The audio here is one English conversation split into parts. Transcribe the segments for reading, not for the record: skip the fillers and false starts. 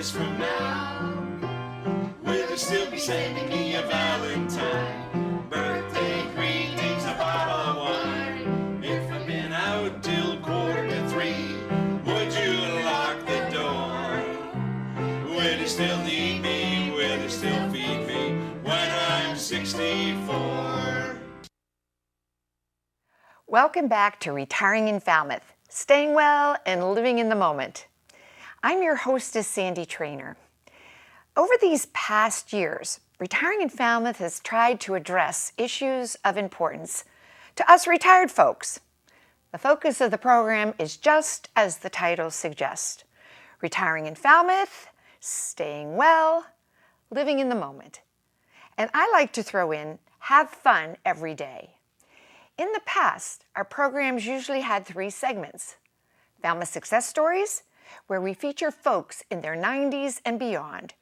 years from now, will you still be sending me a Valentine? Birthday greetings, a bottle of wine. If I've been out till 2:45, would you lock the door? Will you still need me? Will you still feed me when I'm 64? Welcome back to Retiring in Falmouth, staying well and living in the moment. I'm your hostess, Sandy Trainer. Over these past years, Retiring in Falmouth has tried to address issues of importance to us retired folks. The focus of the program is just as the title suggests: Retiring in Falmouth, staying well, living in the moment. And I like to throw in, have fun every day. In the past, our programs usually had 3 segments: Falmouth Success Stories, where we feature folks in their 90s and beyond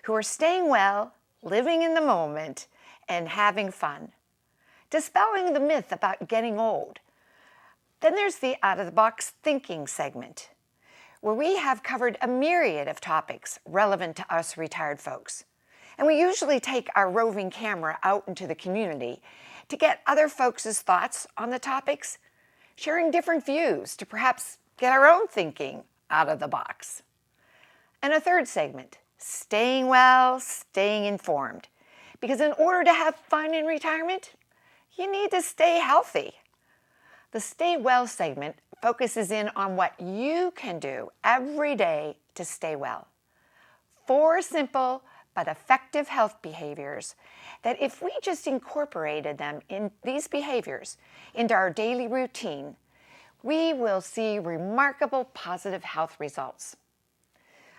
who are staying well, living in the moment, and having fun, dispelling the myth about getting old. Then there's the out-of-the-box thinking segment, where we have covered a myriad of topics relevant to us retired folks. And we usually take our roving camera out into the community to get other folks' thoughts on the topics, sharing different views to perhaps get our own thinking out of the box. And a third segment, staying well, staying informed. Because in order to have fun in retirement, you need to stay healthy. The Stay Well segment focuses in on what you can do every day to stay well. 4 simple but effective health behaviors that if we just incorporated them in these behaviors into our daily routine, we will see remarkable positive health results.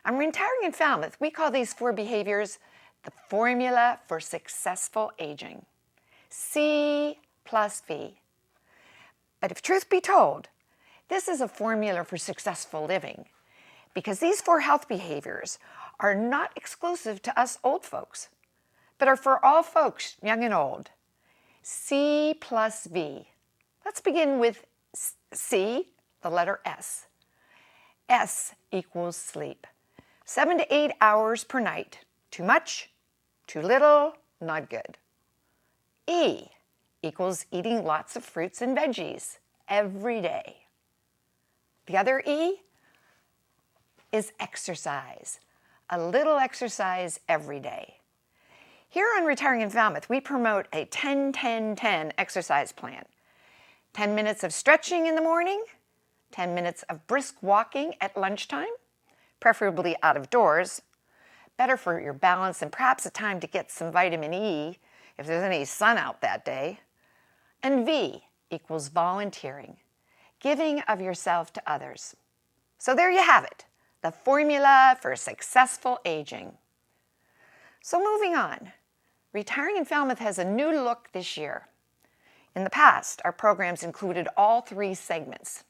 On Retiring in Falmouth, we call these 4 behaviors the formula for successful aging, C plus V. But if truth be told, this is a formula for successful living, because these 4 health behaviors are not exclusive to us old folks, but are for all folks, young and old. C plus V. Let's begin with C, the letter S. S equals sleep. 7 to 8 hours per night. Too much, too little, not good. E equals eating lots of fruits and veggies every day. The other E is exercise. A little exercise every day. Here on Retiring in Falmouth, we promote a 10-10-10 exercise plan. 10 minutes of stretching in the morning, 10 minutes of brisk walking at lunchtime, preferably out of doors, better for your balance and perhaps a time to get some vitamin E if there's any sun out that day. And V equals volunteering, giving of yourself to others. So there you have it, the formula for successful aging. So moving on, Retiring in Falmouth has a new look this year. In the past, our programs included all 3 segments: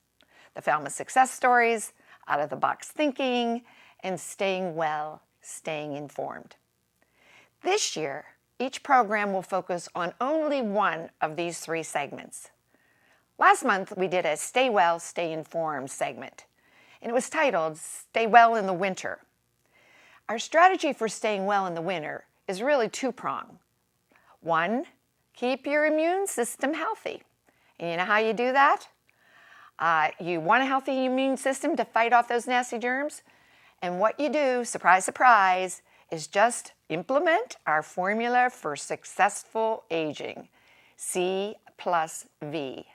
the Falmouth Success Stories, out-of-the-box thinking, and staying well, staying informed. This year, each program will focus on only one of these 3 segments. Last month, we did a Stay Well, Stay Informed segment, and it was titled Stay Well in the Winter. Our strategy for staying well in the winter is really 2-pronged. 1, keep your immune system healthy. And you know how you do that? You want a healthy immune system to fight off those nasty germs? And what you do, surprise, surprise, is just implement our formula for successful aging, C plus V.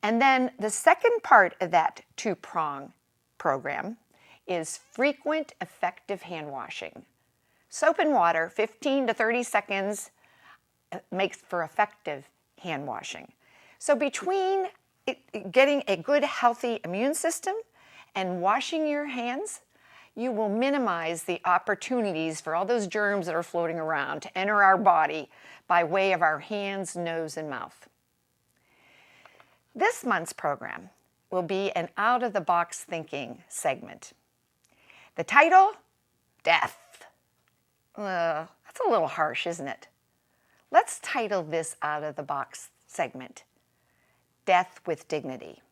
And then the second part of that 2-prong program is frequent, effective hand washing. Soap and water, 15 to 30 seconds, makes for effective hand washing. So between getting a good, healthy immune system and washing your hands, you will minimize the opportunities for all those germs that are floating around to enter our body by way of our hands, nose, and mouth. This month's program will be an out-of-the-box thinking segment. The title, Death. That's a little harsh, isn't it? Let's title this out-of-the-box segment, Death with Dignity.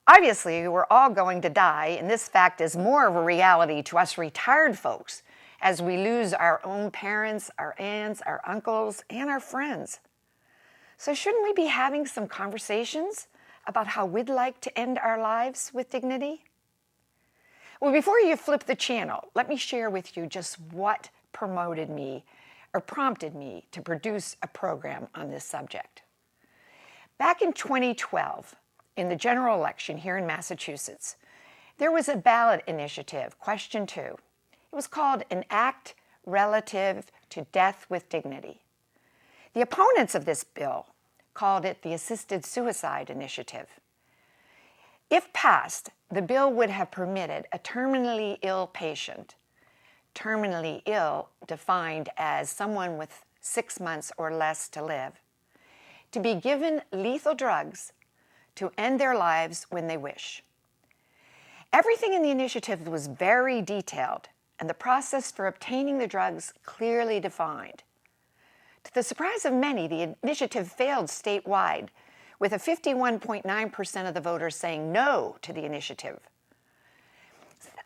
Obviously, we're all going to die, and this fact is more of a reality to us retired folks as we lose our own parents, our aunts, our uncles, and our friends. So shouldn't we be having some conversations about how we'd like to end our lives with dignity? Well, before you flip the channel, let me share with you just what prompted me to produce a program on this subject. Back in 2012, in the general election here in Massachusetts, there was a ballot initiative, question 2. It was called an act relative to death with dignity. The opponents of this bill called it the Assisted Suicide Initiative. If passed, the bill would have permitted a terminally ill patient, terminally ill defined as someone with 6 months or less to live, to be given lethal drugs to end their lives when they wish. Everything in the initiative was very detailed, and the process for obtaining the drugs clearly defined. To the surprise of many, the initiative failed statewide, with a 51.9% of the voters saying no to the initiative.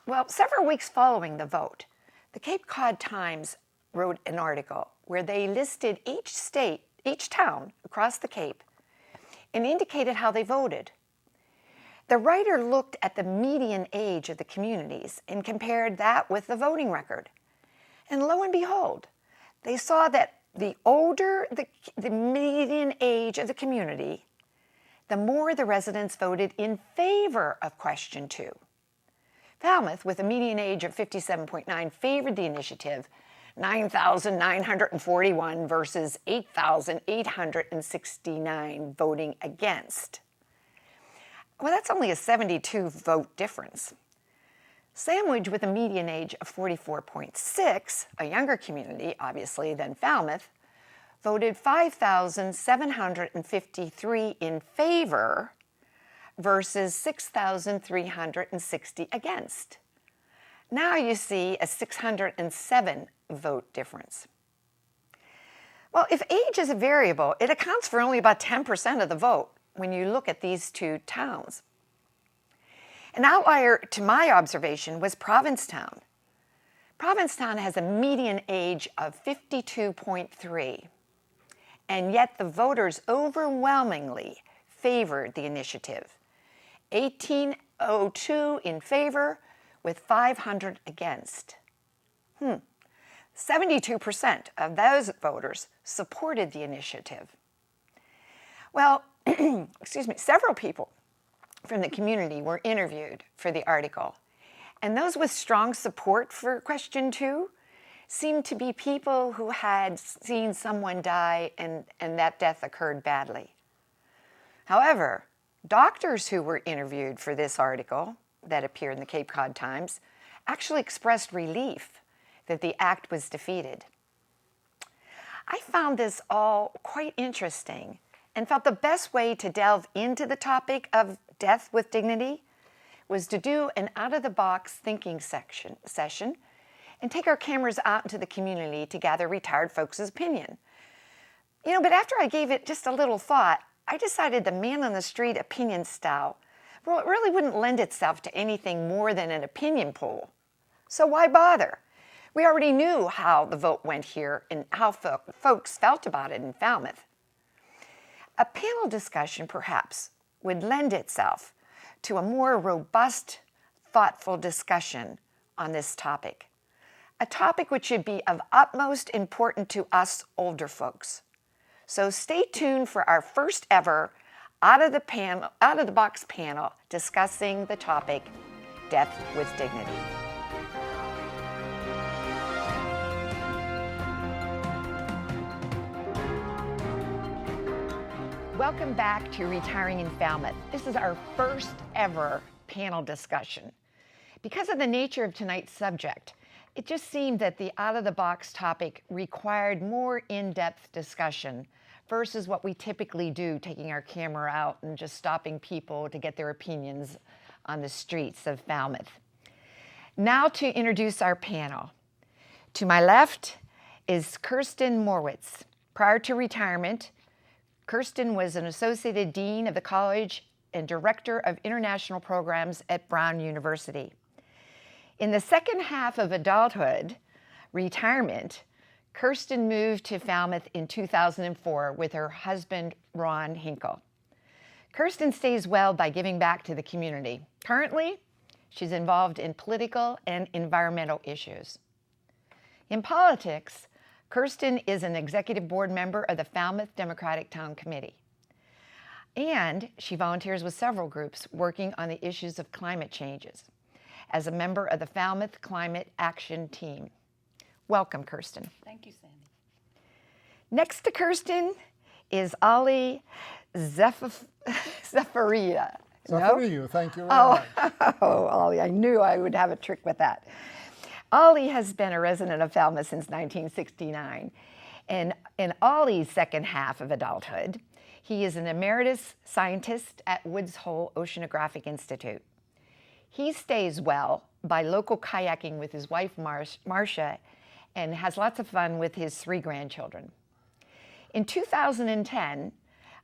Well, several weeks following the vote, the Cape Cod Times wrote an article where they listed each town across the Cape, and indicated how they voted. The writer looked at the median age of the communities and compared that with the voting record. And lo and behold, they saw that the older the median age of the community, the more the residents voted in favor of question 2. Falmouth, with a median age of 57.9, favored the initiative, 9,941 versus 8,869 voting against. Well, that's only a 72 vote difference. Sandwich, with a median age of 44.6, a younger community, obviously, than Falmouth, voted 5,753 in favor versus 6,360 against. Now you see a 607 vote difference. Well, if age is a variable, it accounts for only about 10% of the vote when you look at these two towns. An outlier to my observation was Provincetown. Provincetown has a median age of 52.3, and yet the voters overwhelmingly favored the initiative. 1,802 in favor with 500 against. 72% of those voters supported the initiative. Well, several people from the community were interviewed for the article, and those with strong support for question 2 seemed to be people who had seen someone die and that death occurred badly. However, doctors who were interviewed for this article that appeared in the Cape Cod Times actually expressed relief that the act was defeated. I found this all quite interesting and felt the best way to delve into the topic of death with dignity was to do an out-of-the-box thinking session and take our cameras out into the community to gather retired folks' opinion. But after I gave it just a little thought, I decided the man on the street opinion style, well, it really wouldn't lend itself to anything more than an opinion poll. So why bother? We already knew how the vote went here and how folks felt about it in Falmouth. A panel discussion, perhaps, would lend itself to a more robust, thoughtful discussion on this topic, a topic which should be of utmost importance to us older folks. So stay tuned for our first ever out-of-the-box panel discussing the topic, Death with Dignity. Welcome back to Retiring in Falmouth. This is our first ever panel discussion. Because of the nature of tonight's subject, it just seemed that the out-of-the-box topic required more in-depth discussion versus what we typically do, taking our camera out and just stopping people to get their opinions on the streets of Falmouth. Now to introduce our panel. To my left is Kirsten Morwitz. Prior to retirement, Kirsten was an Associated Dean of the College and Director of International Programs at Brown University. In the second half of adulthood, retirement, Kirsten moved to Falmouth in 2004 with her husband, Ron Hinkle. Kirsten stays well by giving back to the community. Currently, she's involved in political and environmental issues. In politics, Kirsten is an executive board member of the Falmouth Democratic Town Committee. And she volunteers with several groups working on the issues of climate changes as a member of the Falmouth Climate Action Team. Welcome, Kirsten. Thank you, Sandy. Next to Kirsten is Ollie Zephyria. Zephyria, thank you very much. Oh, Ollie, I knew I would have a trick with that. Ollie has been a resident of Falmouth since 1969. And in Ollie's second half of adulthood, he is an emeritus scientist at Woods Hole Oceanographic Institute. He stays well by local kayaking with his wife, Marcia, and has lots of fun with his 3 grandchildren. In 2010,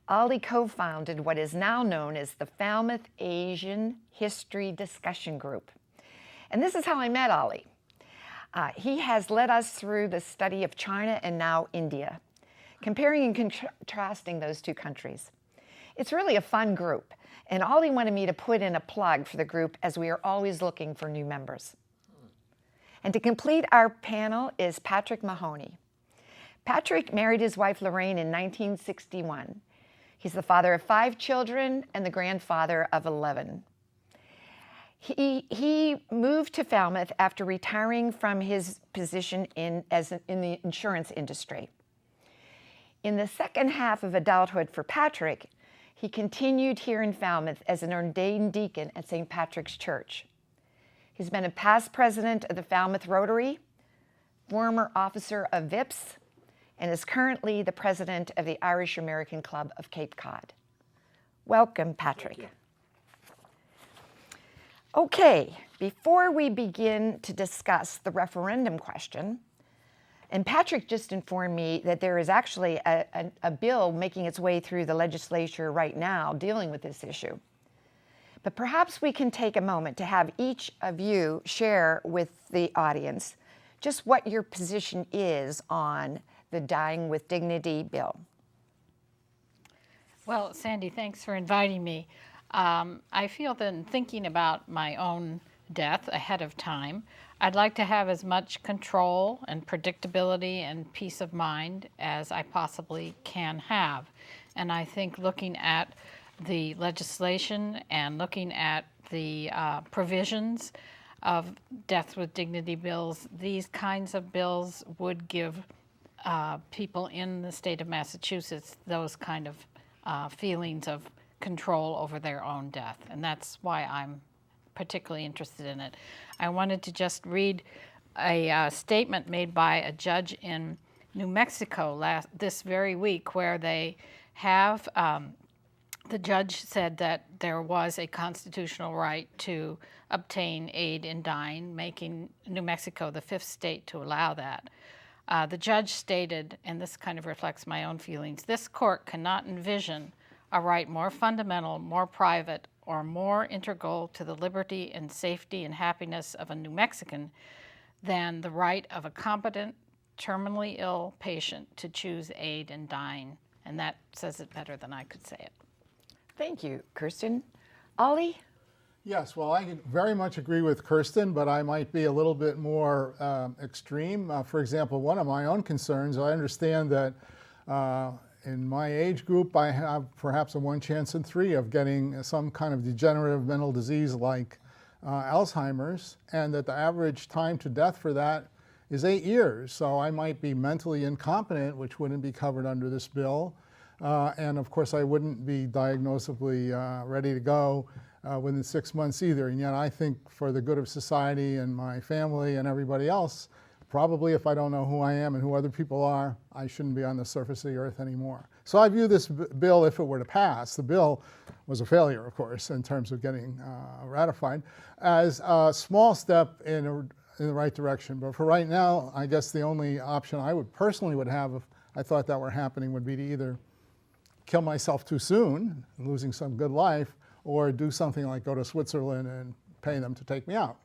Ollie co-founded what is now known as the Falmouth Asian History Discussion Group. And this is how I met Ollie. He has led us through the study of China and now India, comparing and contrasting those 2 countries. It's really a fun group, and Ollie wanted me to put in a plug for the group as we are always looking for new members. And to complete our panel is Patrick Mahoney. Patrick married his wife Lorraine in 1961. He's the father of 5 children and the grandfather of 11. He moved to Falmouth after retiring from his position in the insurance industry. In the second half of adulthood for Patrick, he continued here in Falmouth as an ordained deacon at St. Patrick's Church. He's been a past president of the Falmouth Rotary, former officer of VIPS, and is currently the president of the Irish American Club of Cape Cod. Welcome, Patrick. Okay, before we begin to discuss the referendum question, and Patrick just informed me that there is actually a bill making its way through the legislature right now dealing with this issue. But perhaps we can take a moment to have each of you share with the audience just what your position is on the Dying with Dignity bill. Well, Sandy, thanks for inviting me. I feel that in thinking about my own death ahead of time, I'd like to have as much control and predictability and peace of mind as I possibly can have. And I think looking at the legislation and looking at the provisions of death with dignity bills, these kinds of bills would give people in the state of Massachusetts those kind of feelings of control over their own death. And that's why I'm particularly interested in it. I wanted to just read a statement made by a judge in New Mexico this very week, where they have, the judge said that there was a constitutional right to obtain aid in dying, making New Mexico the 5th state to allow that. The judge stated, and this kind of reflects my own feelings, this court cannot envision a right more fundamental, more private, or more integral to the liberty and safety and happiness of a New Mexican than the right of a competent, terminally ill patient to choose aid in dying. And that says it better than I could say it. Thank you, Kirsten. Ollie? Yes, well, I very much agree with Kirsten, but I might be a little bit more extreme. For example, one of my own concerns, I understand that in my age group, I have perhaps a 1 chance in 3 of getting some kind of degenerative mental disease like Alzheimer's, and that the average time to death for that is 8 years. So I might be mentally incompetent, which wouldn't be covered under this bill. And of course, I wouldn't be diagnosably ready to go within 6 months either. And yet I think for the good of society and my family and everybody else, probably if I don't know who I am and who other people are, I shouldn't be on the surface of the earth anymore. So I view this bill, if it were to pass, the bill was a failure, of course, in terms of getting ratified, as a small step in the right direction. But for right now, I guess the only option I would personally have if I thought that were happening would be to either kill myself too soon, losing some good life, or do something like go to Switzerland and pay them to take me out,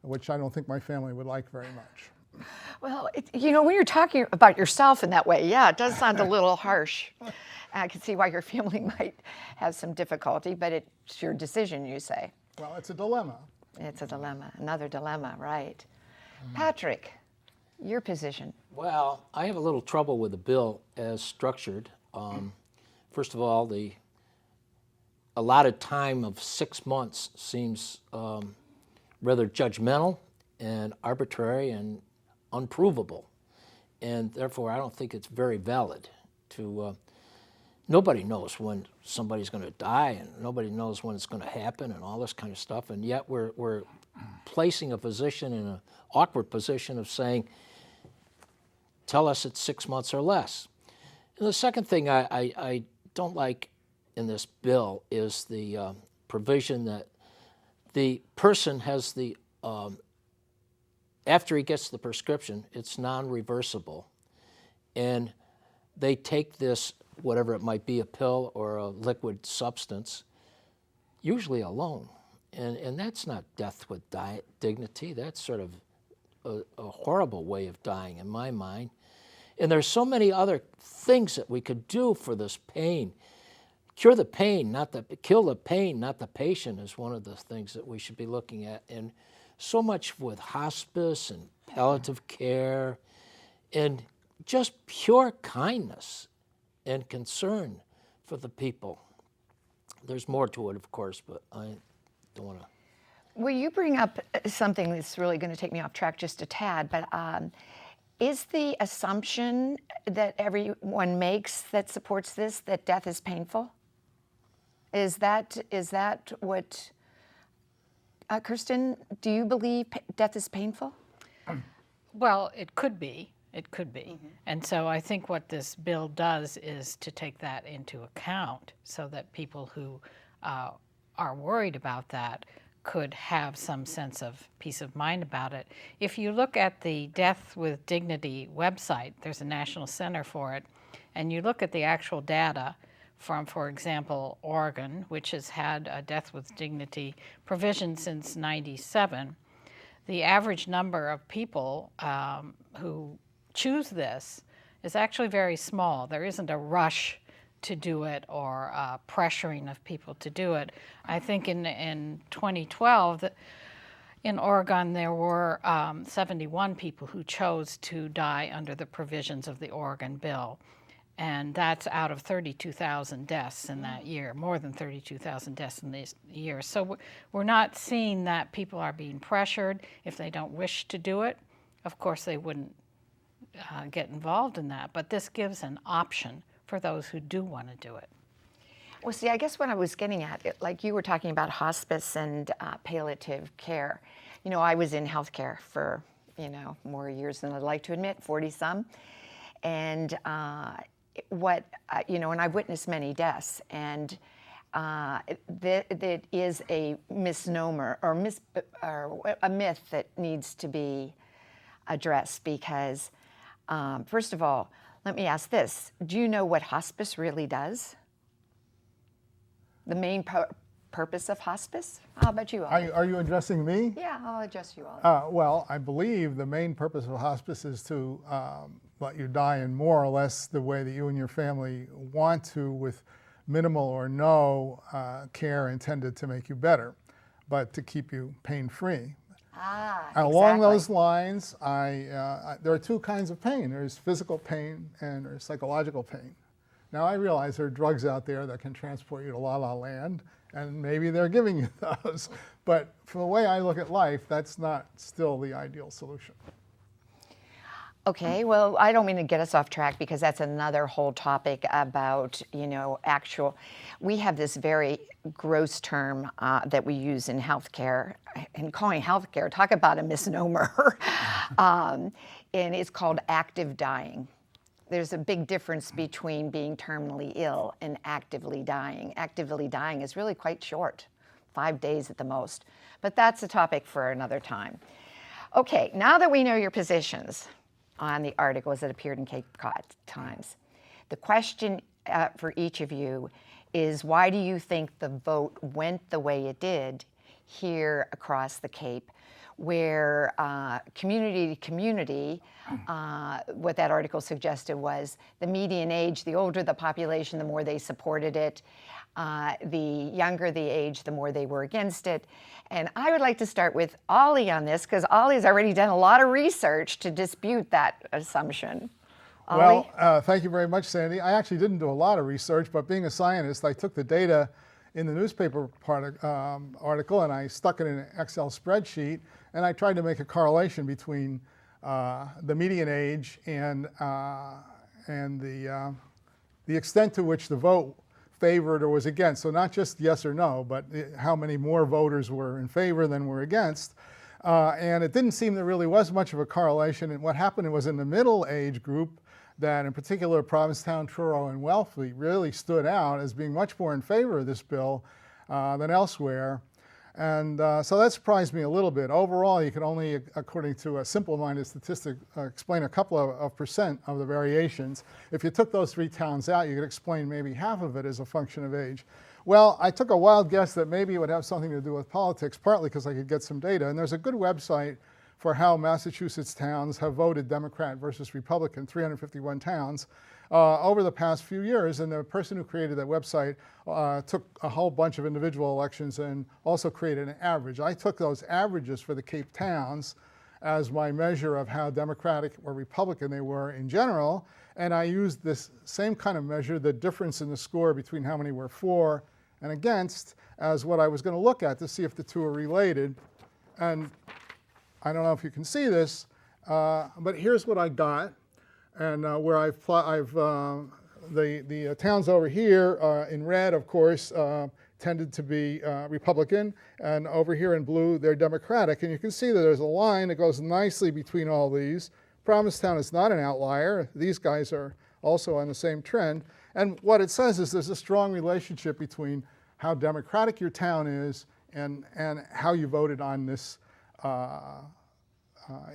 which I don't think my family would like very much. Well, when you're talking about yourself in that way, yeah, it does sound a little harsh. I can see why your family might have some difficulty, but it's your decision, you say. Well, it's a dilemma. It's a dilemma, another dilemma, right? Patrick, your position. Well, I have a little trouble with the bill as structured. First of all, the allotted time of 6 months seems rather judgmental and arbitrary and unprovable, and therefore I don't think it's very valid to nobody knows when somebody's going to die, and nobody knows when it's going to happen, and all this kind of stuff, and yet we're placing a physician in an awkward position of saying, tell us it's 6 months or less. And the second thing I don't like in this bill is the provision that the person has the after he gets the prescription, it's non-reversible, and they take this, whatever it might be, a pill or a liquid substance, usually alone, and that's not death with dignity. That's sort of a horrible way of dying in my mind. And there's so many other things that we could do for this pain. Kill the pain, not the patient is one of the things that we should be looking at. And so much with hospice and palliative care and just pure kindness and concern for the people. There's more to it, of course, but I don't want to. Well, you bring up something that's really going to take me off track just a tad, but is the assumption that everyone makes that supports this that death is painful? Is that what, Kirsten, do you believe death is painful? Well, it could be. It could be. And so I think what this bill does is to take that into account so that people who are worried about that could have some sense of peace of mind about it. If you look at the Death with Dignity website, there's a national center for it, and you look at the actual data from, for example, Oregon, which has had a Death with Dignity provision since '97, the average number of people who choose this is actually very small. There isn't a rush to do it or pressuring of people to do it. I think in 2012, in Oregon, there were 71 people who chose to die under the provisions of the Oregon bill. And that's out of 32,000 deaths in that year, more than 32,000 deaths in this year. So we're not seeing that people are being pressured. If they don't wish to do it, of course they wouldn't get involved in that. But this gives an option for those who do want to do it. Well, see, I guess what I was getting at, like you were talking about hospice and palliative care. You know, I was in healthcare for, more years than I'd like to admit, 40-some. And and I've witnessed many deaths, and that is a misnomer or a myth that needs to be addressed because, first of all, let me ask this. Do you know what hospice really does? The main purpose of hospice? How about you, Ollie? Are you addressing me? Yeah, I'll address you, Ollie. Well, I believe the main purpose of hospice is to let you die in more or less the way that you and your family want to, with minimal or no care intended to make you better, but to keep you pain-free. Along those lines, there are two kinds of pain. There's physical pain and there's psychological pain. Now, I realize there are drugs out there that can transport you to La La Land, and maybe they're giving you those. But from the way I look at life, that's not still the ideal solution. Okay, well, I don't mean to get us off track because that's another whole topic about, we have this very gross term that we use in healthcare, and calling healthcare, talk about a misnomer, and it's called active dying. There's a big difference between being terminally ill and actively dying. Actively dying is really quite short, 5 days at the most, but that's a topic for another time. Okay, now that we know your positions on the articles that appeared in Cape Cod Times, the question for each of you is why do you think the vote went the way it did here across the Cape, where community to community, what that article suggested was the median age, the older the population, the more they supported it. The younger the age, the more they were against it. And I would like to start with Ollie on this, because Ollie's already done a lot of research to dispute that assumption. Ollie? Well, thank you very much, Sandy. I actually didn't do a lot of research, but being a scientist, I took the data in the newspaper article and I stuck it in an Excel spreadsheet, and I tried to make a correlation between the median age and the extent to which the vote favored or was against. So not just yes or no, but how many more voters were in favor than were against. And it didn't seem there really was much of a correlation. And what happened was in the middle age group, that in particular Provincetown, Truro, and Wellfleet really stood out as being much more in favor of this bill than elsewhere. And so that surprised me a little bit. Overall, you can only, according to a simple-minded statistic, explain a couple of percent of the variations. If you took those 3 towns out, you could explain maybe half of it as a function of age. Well, I took a wild guess that maybe it would have something to do with politics, partly because I could get some data. And there's a good website for how Massachusetts towns have voted Democrat versus Republican, 351 towns, over the past few years. And the person who created that website took a whole bunch of individual elections and also created an average. I took those averages for the Cape towns as my measure of how Democratic or Republican they were in general. And I used this same kind of measure, the difference in the score between how many were for and against, as what I was going to look at to see if the two are related. And I don't know if you can see this, but here's what I got. And where the towns over here in red, of course, tended to be Republican, and over here in blue, they're Democratic. And you can see that there's a line that goes nicely between all these. Provincetown is not an outlier. These guys are also on the same trend. And what it says is there's a strong relationship between how Democratic your town is and how you voted on this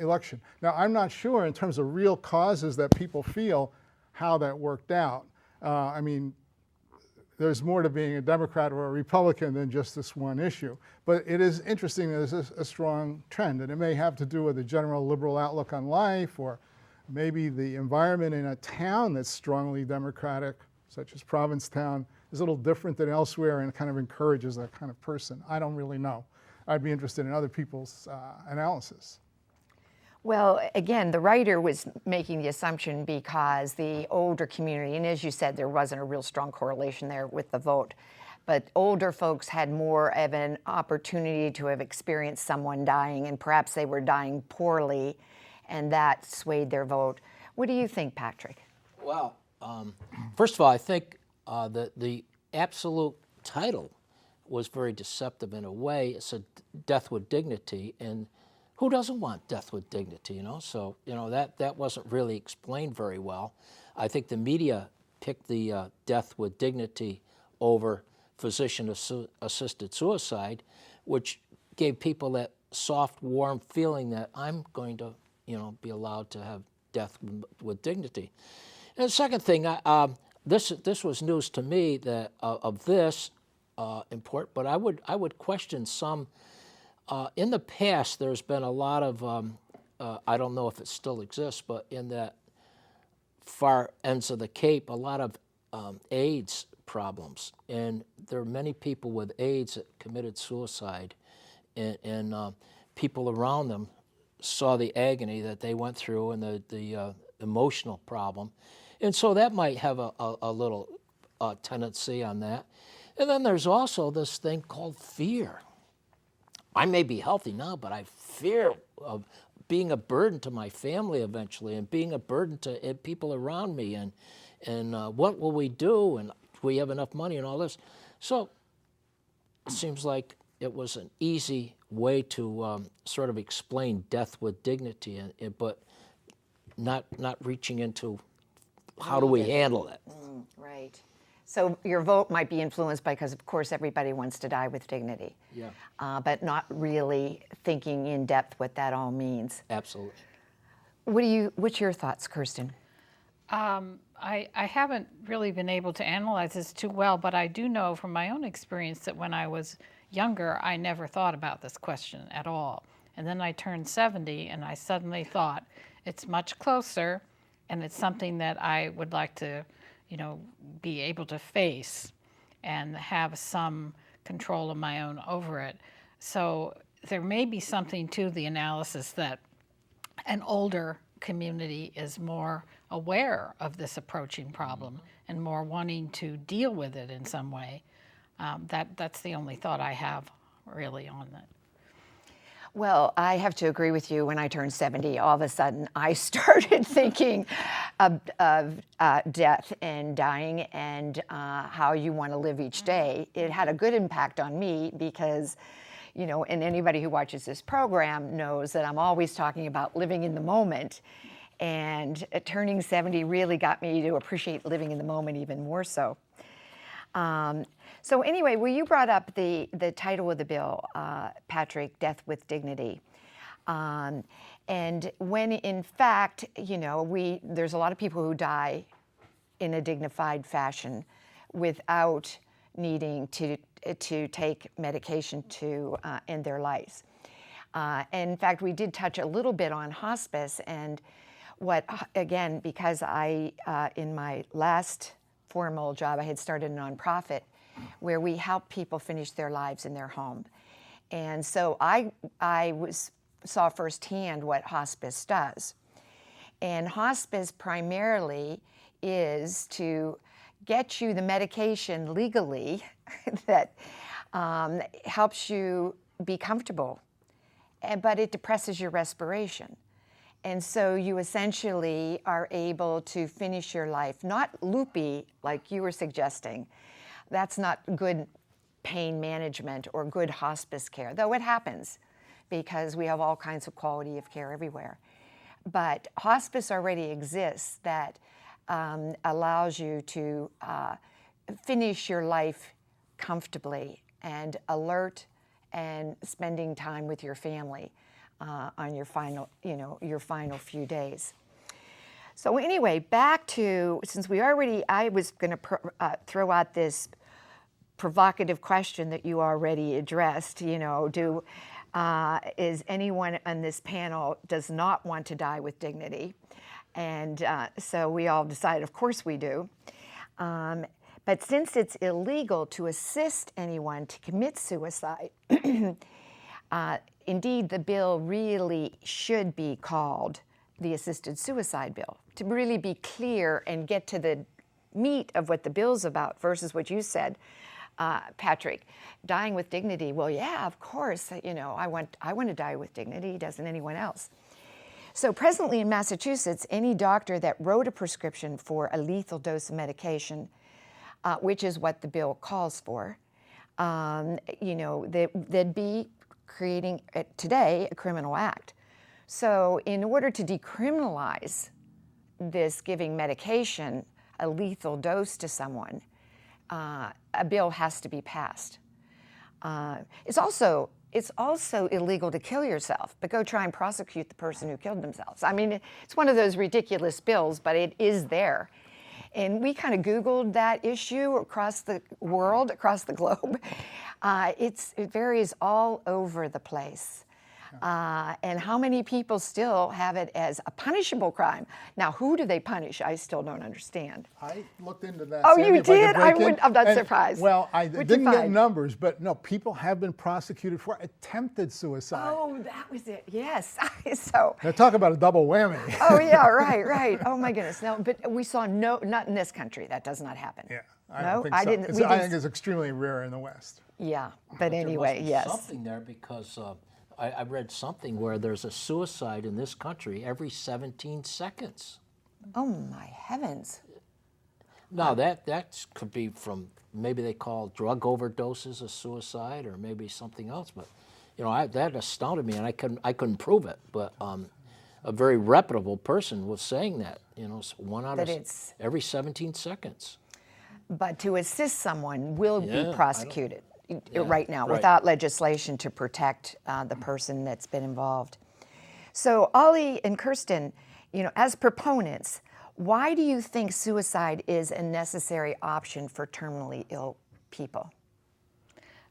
election. Now, I'm not sure in terms of real causes that people feel how that worked out. I mean, there's more to being a Democrat or a Republican than just this one issue. But it is interesting that there's a strong trend, and it may have to do with a general liberal outlook on life, or maybe the environment in a town that's strongly Democratic, such as Provincetown, is a little different than elsewhere and kind of encourages that kind of person. I don't really know. I'd be interested in other people's analysis. Well, again, the writer was making the assumption because the older community, and as you said, there wasn't a real strong correlation there with the vote, but older folks had more of an opportunity to have experienced someone dying, and perhaps they were dying poorly, and that swayed their vote. What do you think, Patrick? Well, first of all, I think that the absolute title was very deceptive in a way. It said death with dignity, and who doesn't want death with dignity, you know? So, you know, that wasn't really explained very well. I think the media picked the death with dignity over physician-assisted suicide, which gave people that soft, warm feeling that I'm going to, you know, be allowed to have death with dignity. And the second thing, this was news to me that of this import, but I would question some. In the past, there's been a lot of, I don't know if it still exists, but in the far ends of the Cape, a lot of AIDS problems. And there are many people with AIDS that committed suicide, and people around them saw the agony that they went through and the emotional problem. And so that might have a little tendency on that. And then there's also this thing called fear. I may be healthy now, but I fear of being a burden to my family eventually, and being a burden to people around me, and what will we do, and do we have enough money, and all this. So it seems like it was an easy way to sort of explain death with dignity, but not reaching into how do we handle it. Right. So your vote might be influenced because, of course, everybody wants to die with dignity. Yeah. But not really thinking in depth what that all means. Absolutely. What's your thoughts, Kirsten? I haven't really been able to analyze this too well, but I do know from my own experience that when I was younger, I never thought about this question at all. And then I turned 70 and I suddenly thought it's much closer and it's something that I would like to, be able to face and have some control of my own over it. So there may be something to the analysis that an older community is more aware of this approaching problem and more wanting to deal with it in some way. That's the only thought I have really on that. Well, I have to agree with you. When I turned 70, all of a sudden I started thinking of death and dying and how you want to live each day. It had a good impact on me because, and anybody who watches this program knows that I'm always talking about living in the moment. And turning 70 really got me to appreciate living in the moment even more so. So anyway, well, you brought up the title of the bill, Patrick, Death with Dignity. And when in fact, there's a lot of people who die in a dignified fashion without needing to take medication to end their lives. And in fact, we did touch a little bit on hospice, and again, because I, in my last formal job, I had started a nonprofit where we help people finish their lives in their home. And so I saw firsthand what hospice does. And hospice primarily is to get you the medication legally that helps you be comfortable, but it depresses your respiration. And so you essentially are able to finish your life, not loopy like you were suggesting. That's not good pain management or good hospice care, though it happens because we have all kinds of quality of care everywhere. But hospice already exists that allows you to finish your life comfortably and alert and spending time with your family on your final, your final few days. So anyway, back to, since I was going to throw out this provocative question that you already addressed, is anyone on this panel does not want to die with dignity? And so we all decided, of course we do. But since it's illegal to assist anyone to commit suicide, indeed the bill really should be called the Assisted Suicide Bill, to really be clear and get to the meat of what the bill's about versus what you said, Patrick, dying with dignity. Well, yeah, of course, I want to die with dignity. Doesn't anyone else? So presently in Massachusetts, any doctor that wrote a prescription for a lethal dose of medication, which is what the bill calls for, they'd be creating today a criminal act. So in order to decriminalize this giving medication, a lethal dose to someone, a bill has to be passed. It's also illegal to kill yourself, but go try and prosecute the person who killed themselves. I mean, it's one of those ridiculous bills, but it is there. And we kind of Googled that issue across the world, across the globe. It varies all over the place. And how many people still have it as a punishable crime? Now, who do they punish? I still don't understand. I looked into that. Oh, Sandy, you did? I'm not surprised. Well, I didn't get numbers, but no, people have been prosecuted for attempted suicide. Oh, that was it. Yes. So. Now talk about a double whammy. Oh yeah, right. Oh my goodness. No, but we saw not in this country. That does not happen. Yeah. I think I think it's extremely rare in the West. Yeah, but anyway, there must be yes. something there because I read something where there's a suicide in this country every 17 seconds. Oh my heavens. Now that could be from, maybe they call drug overdoses a suicide or maybe something else, but that astounded me and I couldn't prove it, but a very reputable person was saying that, one out of every 17 seconds. But to assist someone will be prosecuted right now right. without legislation to protect the person that's been involved. So Ollie and Kirsten, as proponents, Why do you think suicide is a necessary option for terminally ill people?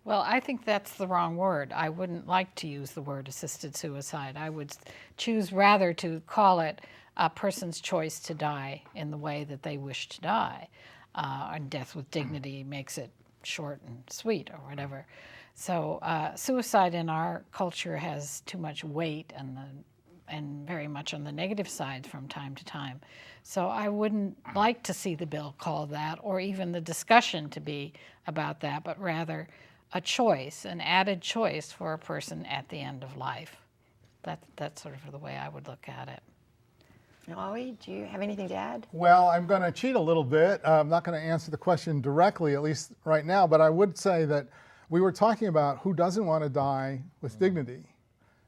Well, I think that's the wrong word. I wouldn't like to use the word assisted suicide. I would choose rather to call it a person's choice to die in the way that they wish to die. And death with dignity makes it short and sweet or whatever. So suicide in our culture has too much weight and very much on the negative side from time to time. So I wouldn't like to see the bill called that, or even the discussion to be about that, but rather a choice, an added choice for a person at the end of life. That's sort of the way I would look at it. Ollie, do you have anything to add? Well, I'm going to cheat a little bit. I'm not going to answer the question directly, at least right now, but I would say that we were talking about who doesn't want to die with dignity.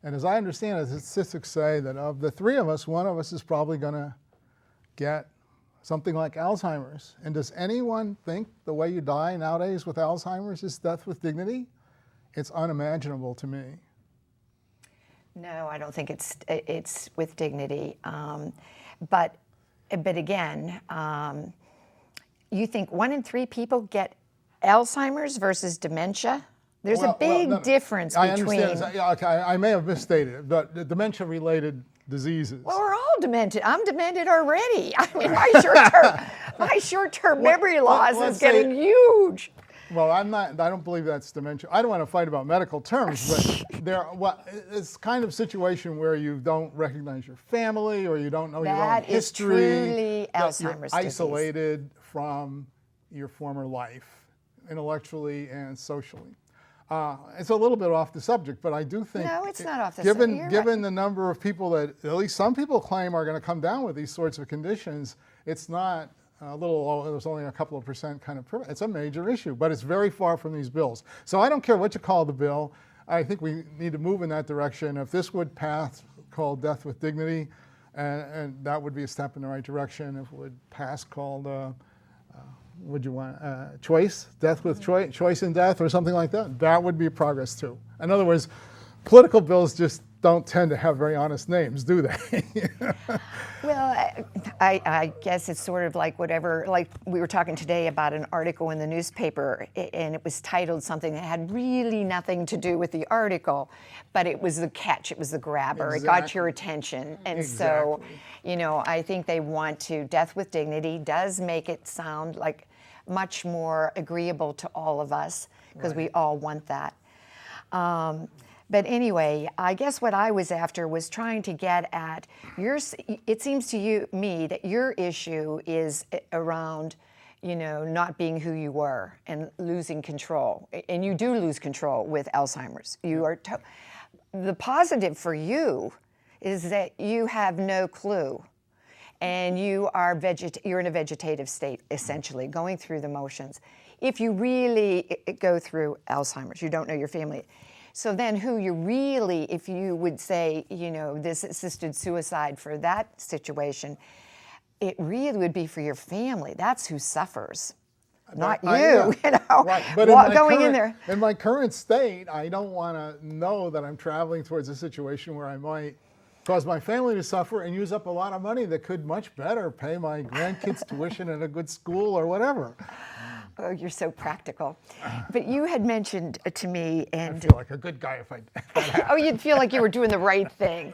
And as I understand it, the statistics say that of the three of us, one of us is probably going to get something like Alzheimer's. And does anyone think the way you die nowadays with Alzheimer's is death with dignity? It's unimaginable to me. No, I don't think it's with dignity. But again, you think 1 in 3 people get Alzheimer's versus dementia? There's a big difference I between. understand. Yeah, okay, I may have misstated it, but the dementia-related diseases. Well, we're all demented. I'm demented already. I mean, my short-term memory loss is getting huge. Well, I don't believe that's dementia. I don't want to fight about medical terms, but it's kind of situation where you don't recognize your family or you don't know your own history. That is truly Alzheimer's disease. Isolated from your former life, intellectually and socially. It's a little bit off the subject, but I do think. No, it's not off the subject. Given the number of people that at least some people claim are going to come down with these sorts of conditions, it's not there's only a couple of percent kind of, it's a major issue, but it's very far from these bills. So I don't care what you call the bill. I think we need to move in that direction. If this would pass called death with dignity, and that would be a step in the right direction. If it would pass called, would you want choice, death with choice in death or something like that, that would be progress too. In other words, political bills just don't tend to have very honest names, do they? Well, I guess it's sort of like whatever, like we were talking today about an article in the newspaper, and it was titled something that had really nothing to do with the article, but it was the catch, it was the grabber, It got your attention. And so, I think they want to, death with dignity does make it sound like much more agreeable to all of us, because we all want that. But anyway, I guess what I was after was trying to get at it seems to me that your issue is around, not being who you were and losing control. And you do lose control with Alzheimer's. You are the positive for you is that you have no clue. And you're in a vegetative state, essentially, going through the motions. If you really go through Alzheimer's, you don't know your family. So then who you really, if you would say, this assisted suicide for that situation, it really would be for your family. That's who suffers, not you, Right. But going in there. In my current state, I don't want to know that I'm traveling towards a situation where I might cause my family to suffer and use up a lot of money that could much better pay my grandkids' tuition at a good school or whatever. Oh, you're so practical. But you had mentioned to me, and I feel like a good guy if I oh, you'd feel like you were doing the right thing.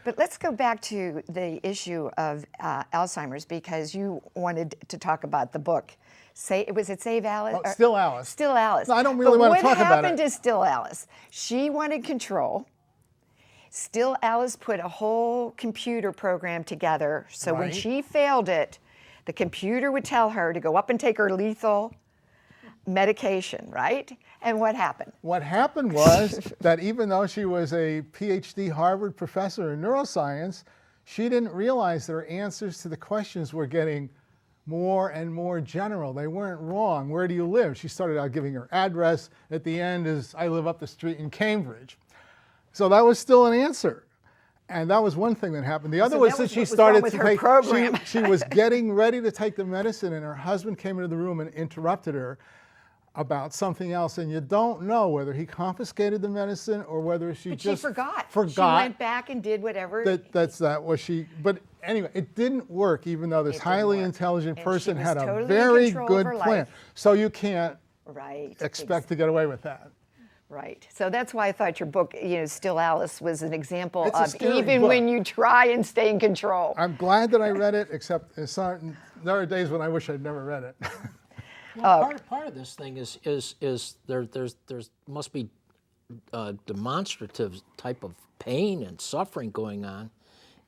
But let's go back to the issue of Alzheimer's, because you wanted to talk about the book. Was it Save Alice? Oh, Still Alice. Still Alice. No, I don't really want to talk about it. What happened to Still Alice? She wanted control. Still Alice put a whole computer program together, so when she failed it, the computer would tell her to go up and take her lethal medication, right? And what happened? What happened was that even though she was a PhD Harvard professor in neuroscience, she didn't realize that her answers to the questions were getting more and more general. They weren't wrong. Where do you live? She started out giving her address. At the end is, I live up the street in Cambridge. So that was still an answer. And that was one thing that happened. The other was that she started to take, she was getting ready to take the medicine, and her husband came into the room and interrupted her. about something else, and you don't know whether he confiscated the medicine or whether she But just she forgot. She forgot went back and did whatever. that was she. But anyway, it didn't work, even though this It didn't highly work. intelligent And she person was had a totally in very control of good her plan. life. So you can't Right. expect to get away with that. Right. So that's why I thought your book, Still Alice, was an example It's a of scary even book. when you try and stay in control. I'm glad that I read it, except there are days when I wish I'd never read it. Well, part of this thing is there's must be demonstrative type of pain and suffering going on,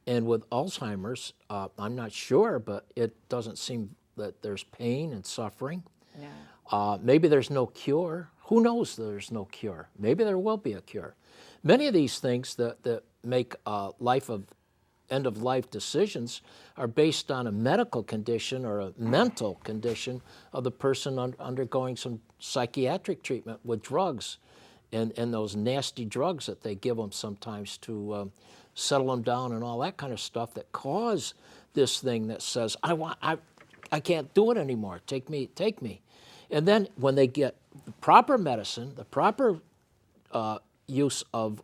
and with Alzheimer's, I'm not sure, but it doesn't seem that there's pain and suffering. No. Maybe there's no cure. Who knows there's no cure? Maybe there will be a cure. Many of these things that make end-of-life decisions are based on a medical condition or a mental condition of the person undergoing some psychiatric treatment with drugs and those nasty drugs that they give them sometimes to settle them down and all that kind of stuff that cause this thing that says, I can't do it anymore, take me. And then when they get the proper medicine, the proper use of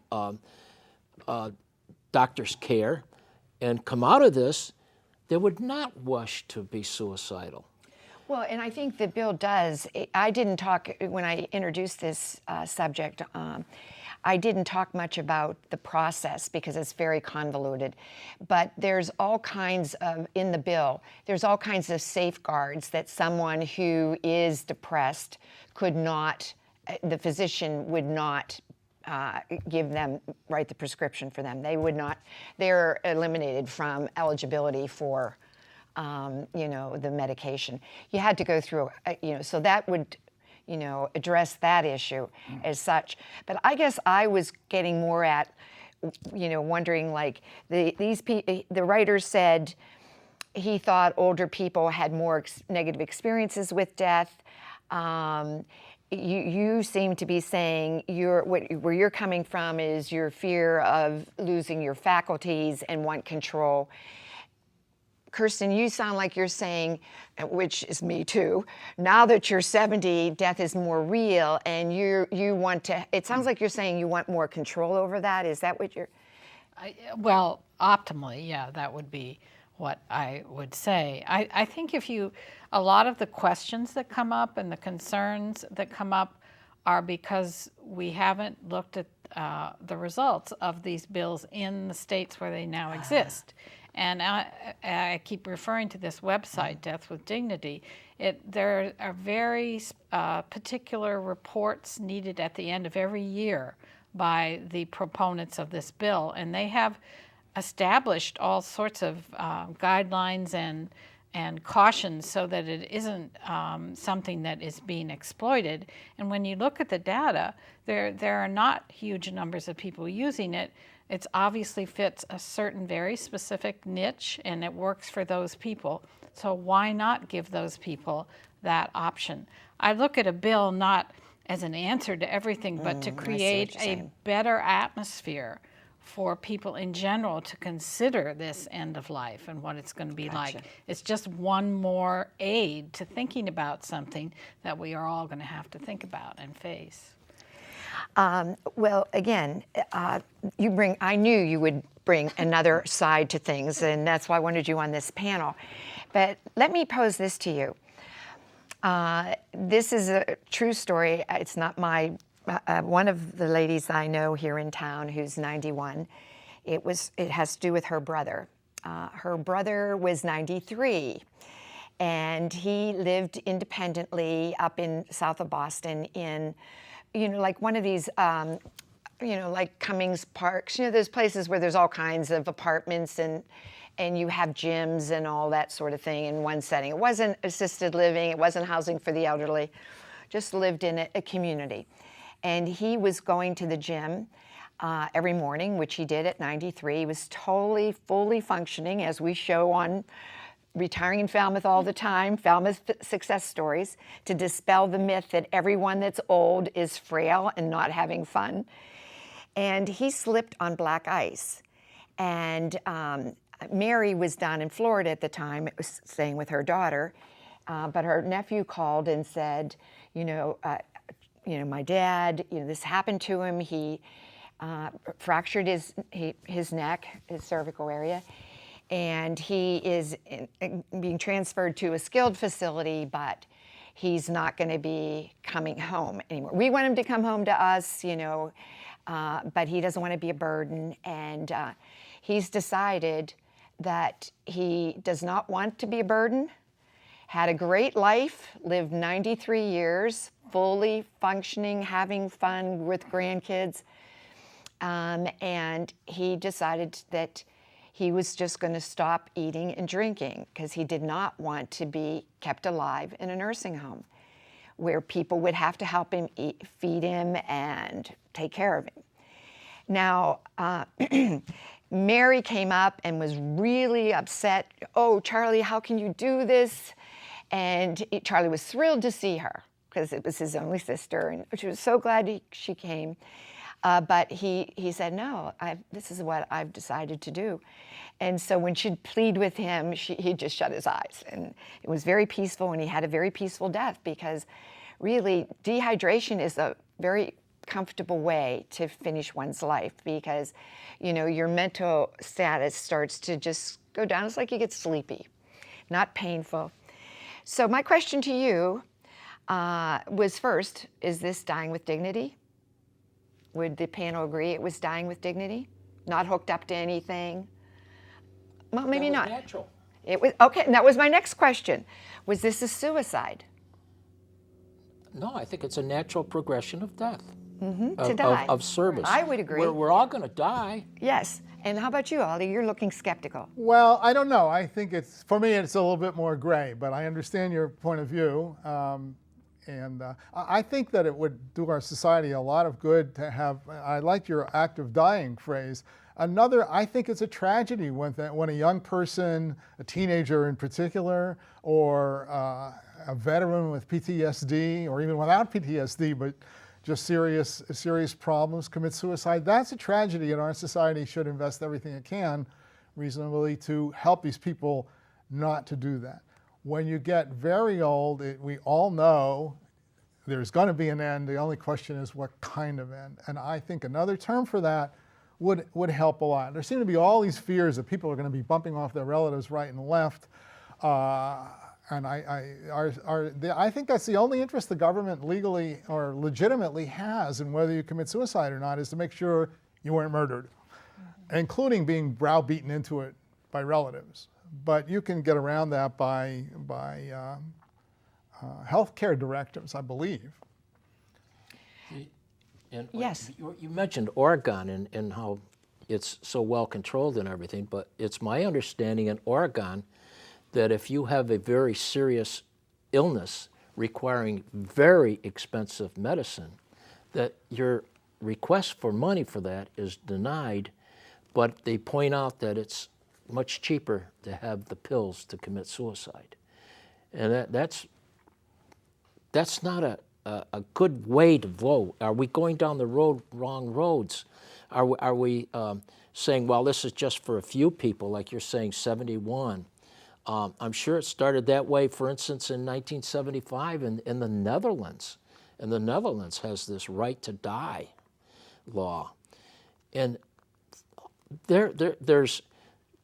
doctor's care, and come out of this, they would not wish to be suicidal. Well, and I think the bill does. I didn't talk, when I introduced this subject, I didn't talk much about the process because it's very convoluted. But there's all kinds of, in the bill, there's all kinds of safeguards that someone who is depressed could not, the physician would not write the prescription for them. They would not, they're eliminated from eligibility for, the medication. You had to go through, so that would, address that issue as such. But I guess I was getting more at, wondering, like, the writer said he thought older people had more negative experiences with death. You seem to be saying where you're coming from is your fear of losing your faculties and want control. Kirsten, you sound like you're saying, which is me too, now that you're 70, death is more real, and you want to, it sounds like you're saying you want more control over that. Is that what you're? Well, optimally, yeah, that would be what I would say. I think a lot of the questions that come up and the concerns that come up are because we haven't looked at the results of these bills in the states where they now exist. And I keep referring to this website, Death with Dignity. There are very particular reports needed at the end of every year by the proponents of this bill, and they have established all sorts of guidelines and cautions so that it isn't something that is being exploited. And when you look at the data, there are not huge numbers of people using it. It obviously fits a certain very specific niche, and it works for those people. So why not give those people that option? I look at a bill not as an answer to everything, but to create a better atmosphere for people in general to consider this end of life and what it's going to be like. It's just one more aid to thinking about something that we are all going to have to think about and face. Well, again, I knew you would bring another side to things, and that's why I wanted you on this panel. But let me pose this to you. This is a true story. It's not my, one of the ladies I know here in town who's 91, it has to do with her brother. Her brother was 93, and he lived independently up in south of Boston in, like one of these, like Cummings Parks, those places where there's all kinds of apartments and you have gyms and all that sort of thing in one setting. It wasn't assisted living, it wasn't housing for the elderly, just lived in a community. And he was going to the gym every morning, which he did at 93. He was totally, fully functioning, as we show on Retiring in Falmouth all the time, Falmouth success stories, to dispel the myth that everyone that's old is frail and not having fun. And he slipped on black ice. And Mary was down in Florida at the time, staying with her daughter, but her nephew called and said, My dad, this happened to him. He fractured his neck, his cervical area, and he is being transferred to a skilled facility, but he's not going to be coming home anymore. We want him to come home to us, but he doesn't want to be a burden, and he's decided that he does not want to be a burden. Had a great life, lived 93 years, fully functioning, having fun with grandkids. And he decided that he was just going to stop eating and drinking because he did not want to be kept alive in a nursing home where people would have to help him eat, feed him, and take care of him. Now, Mary came up and was really upset. "Oh, Charlie, how can you do this?" And Charlie was thrilled to see her because it was his only sister, and she was so glad she came. But he said, "No, this is what I've decided to do." And so when she'd plead with him, he just shut his eyes. And it was very peaceful, and he had a very peaceful death because really dehydration is a very comfortable way to finish one's life because, your mental status starts to just go down. It's like you get sleepy, not painful. So my question to you was first, is this dying with dignity? Would the panel agree it was dying with dignity? Not hooked up to anything? Well, maybe That was not. natural. It was okay, and that was my next question. Was this a suicide? No, I think it's a natural progression of death. To die. Of service. I would agree. We're all going to die. Yes. And how about you, Ollie? You're looking skeptical. Well, I don't know. I think for me, it's a little bit more gray, but I understand your point of view. And I think that it would do our society a lot of good to have, I like your active dying phrase. I think it's a tragedy when a young person, a teenager in particular, or a veteran with PTSD, or even without PTSD, but just serious problems, commit suicide. That's a tragedy, and our society should invest everything it can reasonably to help these people not to do that. When you get very old, we all know there's going to be an end. The only question is what kind of end. And I think another term for that would help a lot. There seem to be all these fears that people are going to be bumping off their relatives right and left. And I think that's the only interest the government legally or legitimately has in whether you commit suicide or not, is to make sure you weren't murdered, including being browbeaten into it by relatives. But you can get around that by health care directives, I believe. And Yes. You mentioned Oregon and how it's so well controlled and everything, but it's my understanding in Oregon that if you have a very serious illness requiring very expensive medicine, that your request for money for that is denied, but they point out that it's much cheaper to have the pills to commit suicide. And that's not a good way to vote. Are we going down the wrong roads? Are we saying, well, this is just for a few people, like you're saying 71? I'm sure it started that way, for instance, in 1975 in the Netherlands. And the Netherlands has this right to die law. And there's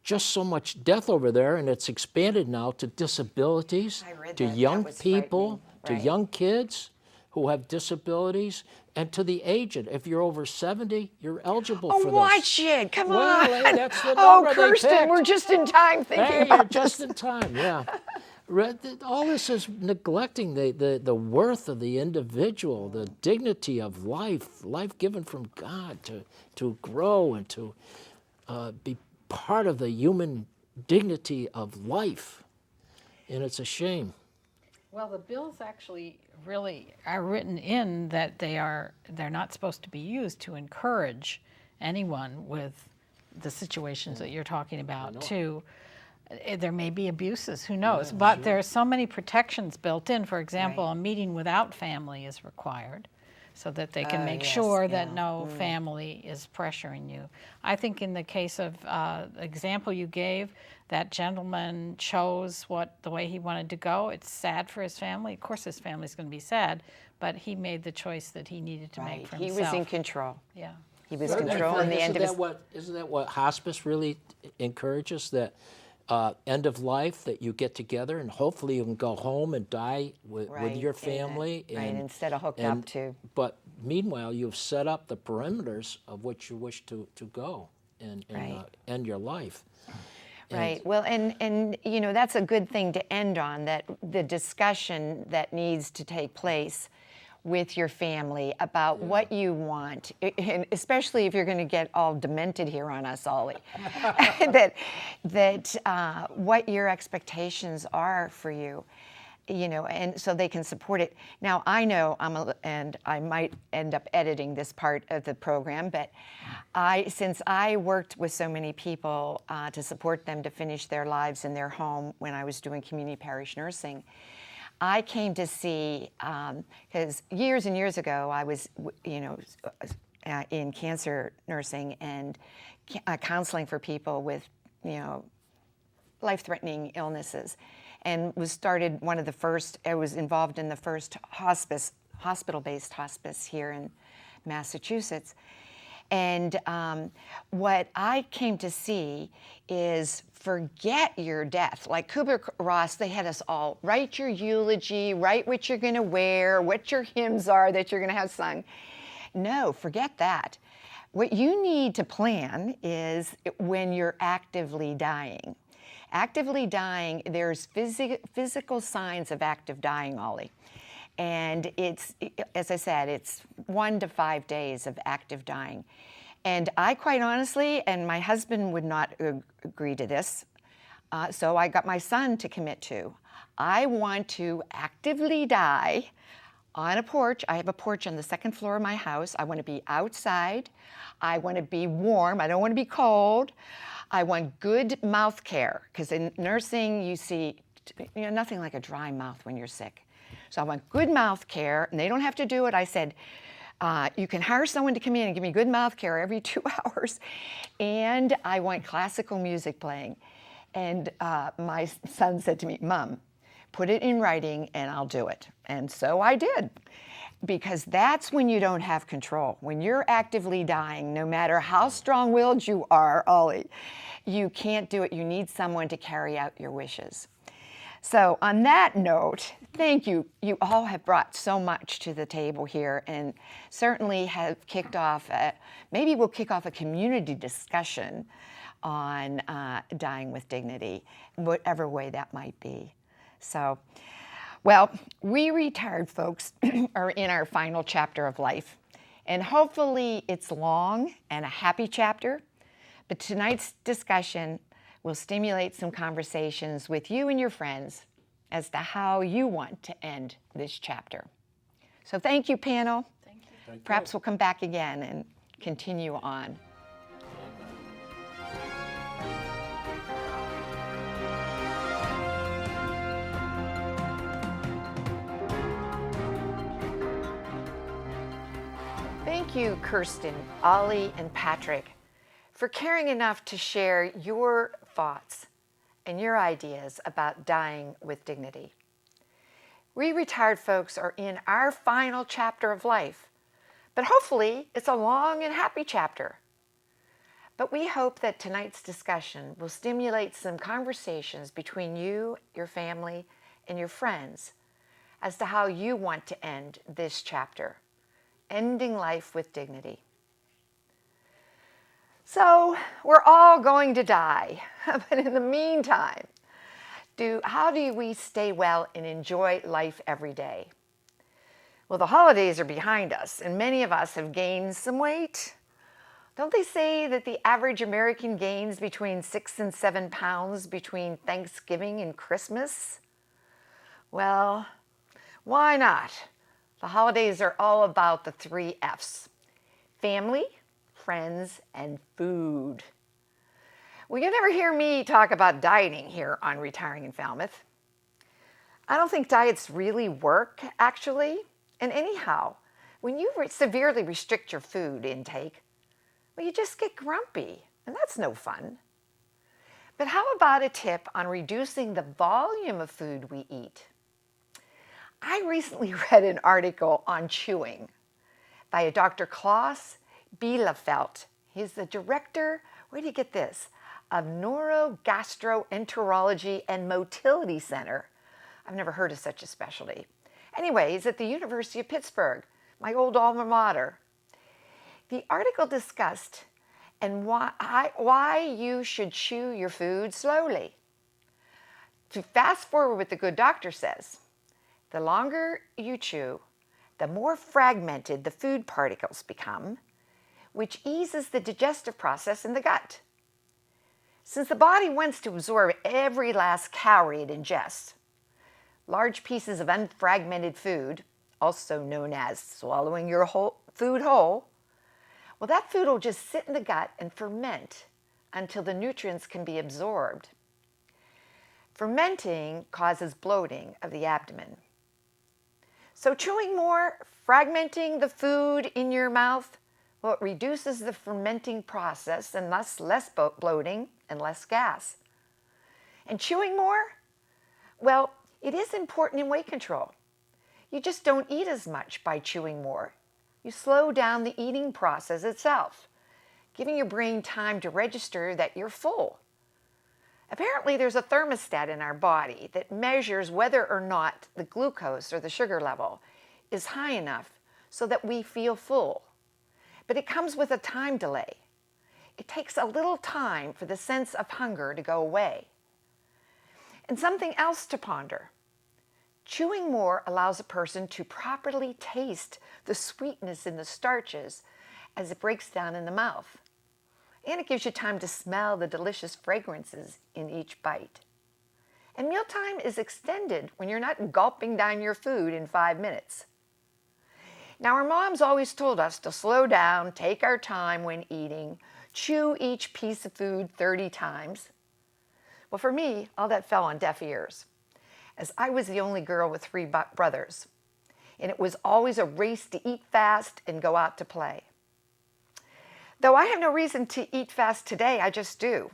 just so much death over there, and it's expanded now to disabilities, I read to that. That young was people, to frightening, right. young kids who have disabilities, and to the aged. If you're over 70, you're eligible for this. Watch it. Come Well, on. hey, that's the Oh, number they Kirsten, picked. we're just in time thinking Hey, you're about just this. in time, yeah. All this is neglecting the worth of the individual, the dignity of life given from God to grow and to be part of the human dignity of life. And it's a shame. Well, the bills actually really are written in that they're not supposed to be used to encourage anyone with the situations that you're talking about to. There may be abuses, who knows? Yeah, but sure. there are so many protections built in. For example, Right. a meeting without family is required. so that they can make yes, sure that yeah. no family is pressuring you. I think in the case of the example you gave, that gentleman chose the way he wanted to go. It's sad for his family. Of course his family's going to be sad, but he made the choice that he needed to make Right. for He himself. was in control. Yeah. He was Isn't controlling the end of his. isn't that what hospice really encourages? That end of life, that you get together and hopefully you can go home and die with Right, your amen. family. Right, instead of hooked and- up to. But meanwhile, you've set up the perimeters of which you wish to go and Right. end your life. Right. Well, and you know, that's a good thing to end on, that the discussion that needs to take place with your family about what you want, and especially if you're going to get all demented here on us, Ollie, that what your expectations are for you, you know, and so they can support it. Now, I know and I might end up editing this part of the program, but since I worked with so many people to support them to finish their lives in their home when I was doing community parish nursing, I came to see, because years and years ago, I was, you know, in cancer nursing and counseling for people with, you know, life-threatening illnesses, and was involved in the first hospital-based hospice here in Massachusetts. And what I came to see is, forget your death. Like Kubler-Ross, they had us all write your eulogy, write what you're going to wear, what your hymns are that you're going to have sung. No, forget that. What you need to plan is when you're actively dying. Actively dying, there's physical signs of active dying, Ollie. And it's, as I said, it's 1 to 5 days of active dying. And I quite honestly, and my husband would not agree to this, so I got my son to commit to, I want to actively die on a porch. I have a porch on the second floor of my house. I want to be outside. I want to be warm. I don't want to be cold. I want good mouth care, because in nursing you see, you know, nothing like a dry mouth when you're sick. So I want good mouth care, and they don't have to do it. I said, you can hire someone to come in and give me good mouth care every 2 hours, and I want classical music playing. And my son said to me, Mom, put it in writing and I'll do it. And so I did, because that's when you don't have control. When you're actively dying, no matter how strong-willed you are, Ollie, you can't do it. You need someone to carry out your wishes. So on that note, thank you. You all have brought so much to the table here, and certainly have kicked off, maybe we'll kick off a community discussion on dying with dignity, whatever way that might be. So, well, we retired folks are in our final chapter of life, and hopefully it's long and a happy chapter, but tonight's discussion will stimulate some conversations with you and your friends as to how you want to end this chapter. So thank you, panel. Thank you. Perhaps we'll come back again and continue on. Thank you, Kirsten, Ollie, and Patrick, for caring enough to share your thoughts and your ideas about dying with dignity. We retired folks are in our final chapter of life, but hopefully it's a long and happy chapter. But we hope that tonight's discussion will stimulate some conversations between you, your family, and your friends as to how you want to end this chapter, ending life with dignity. So we're all going to die, but in the meantime, how do we stay well and enjoy life every day? Well, the holidays are behind us, and many of us have gained some weight. Don't they say that the average American gains between 6 and 7 pounds between Thanksgiving and Christmas? Well, why not? The holidays are all about the 3 F's: family, friends, and food. Well, you never hear me talk about dieting here on Retiring in Falmouth. I don't think diets really work, actually. And anyhow, When you severely restrict your food intake, well, you just get grumpy, and that's no fun. But how about a tip on reducing the volume of food we eat? I recently read an article on chewing by a Dr. Klaus Bielefeld. He's the director, where do you get this, of Neurogastroenterology and Motility Center. I've never heard of such a specialty. Anyway, he's at the University of Pittsburgh, my old alma mater. The article discussed why you should chew your food slowly. To fast forward what the good doctor says, the longer you chew, the more fragmented the food particles become, which eases the digestive process in the gut. Since the body wants to absorb every last calorie it ingests, large pieces of unfragmented food, also known as swallowing your food whole, well, that food will just sit in the gut and ferment until the nutrients can be absorbed. Fermenting causes bloating of the abdomen. So chewing more, fragmenting the food in your mouth, well, it reduces the fermenting process and thus less bloating and less gas. And chewing more, well, it is important in weight control. You just don't eat as much by chewing more. You slow down the eating process itself, giving your brain time to register that you're full. Apparently, there's a thermostat in our body that measures whether or not the glucose or the sugar level is high enough so that we feel full. But it comes with a time delay. It takes a little time for the sense of hunger to go away. And something else to ponder. Chewing more allows a person to properly taste the sweetness in the starches as it breaks down in the mouth. And it gives you time to smell the delicious fragrances in each bite. And mealtime is extended when you're not gulping down your food in 5 minutes. Now, our moms always told us to slow down, take our time when eating, chew each piece of food 30 times. Well, for me, all that fell on deaf ears, as I was the only girl with 3 brothers, and it was always a race to eat fast and go out to play. Though I have no reason to eat fast today, I just do.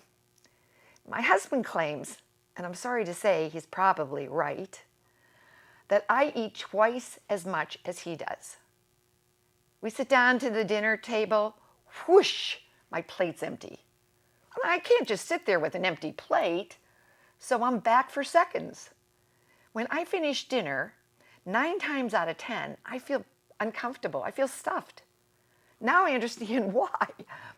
My husband claims, and I'm sorry to say he's probably right, that I eat twice as much as he does. We sit down to the dinner table, whoosh, my plate's empty. I can't just sit there with an empty plate, so I'm back for seconds. When I finish dinner, 9 times out of 10, I feel uncomfortable. I feel stuffed. Now I understand why.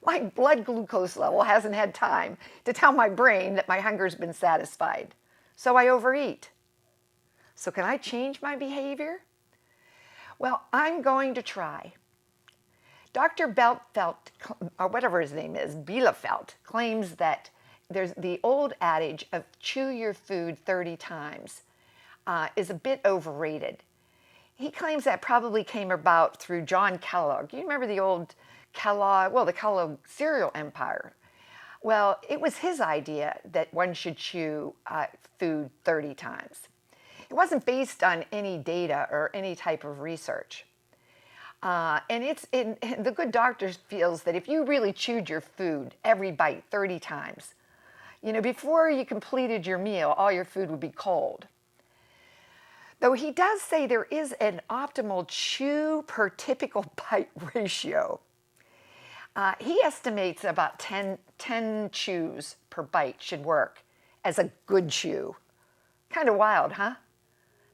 My blood glucose level hasn't had time to tell my brain that my hunger's been satisfied. So I overeat. So can I change my behavior? Well, I'm going to try. Dr. Bielefeld, or whatever his name is, Bielefeld, claims that there's the old adage of chew your food 30 times is a bit overrated. He claims that probably came about through John Kellogg. You remember the old Kellogg, well, the Kellogg cereal empire. Well, it was his idea that one should chew food 30 times. It wasn't based on any data or any type of research. And the good doctor feels that if you really chewed your food, every bite, 30 times, before you completed your meal, all your food would be cold. Though he does say there is an optimal chew per typical bite ratio. He estimates about 10 chews per bite should work as a good chew. Kind of wild, huh?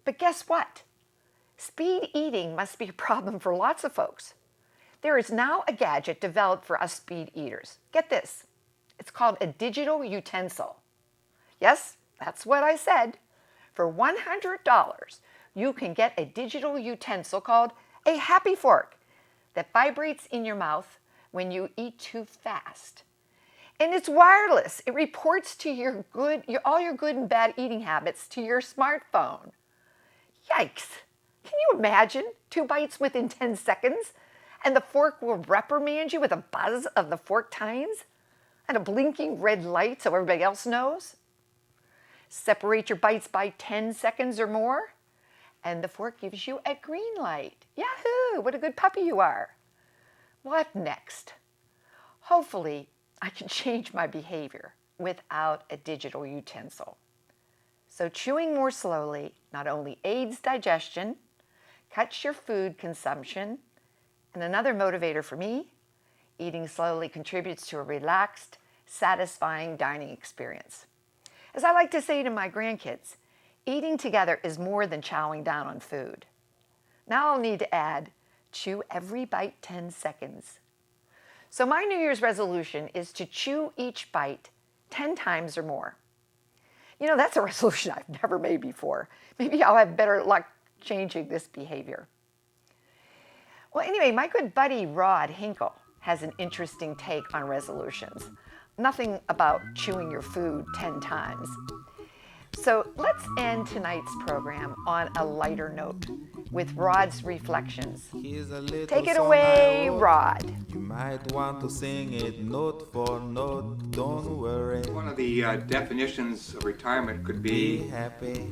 But guess what? Speed eating must be a problem for lots of folks. There is now a gadget developed for us speed eaters. Get this. It's called a digital utensil. Yes, that's what I said. For $100, you can get a digital utensil called a Happy Fork that vibrates in your mouth when you eat too fast. And it's wireless. It reports to all your good and bad eating habits to your smartphone. Yikes! Can you imagine 2 bites within 10 seconds and the fork will reprimand you with a buzz of the fork tines and a blinking red light so everybody else knows? Separate your bites by 10 seconds or more, and the fork gives you a green light. Yahoo! What a good puppy you are. What next? Hopefully, I can change my behavior without a digital utensil. So chewing more slowly not only aids digestion, cuts your food consumption, and another motivator for me, eating slowly contributes to a relaxed, satisfying dining experience. As I like to say to my grandkids, eating together is more than chowing down on food. Now I'll need to add, chew every bite 10 seconds. So my New Year's resolution is to chew each bite 10 times or more. You know, that's a resolution I've never made before. Maybe I'll have better luck changing this behavior. Well, anyway, my good buddy Rod Hinkle has an interesting take on resolutions. Nothing about chewing your food 10 times. So let's end tonight's program on a lighter note with Rod's reflections. Take it away, Rod. You might want to sing it note for note, don't worry. One of the definitions of retirement could be happy.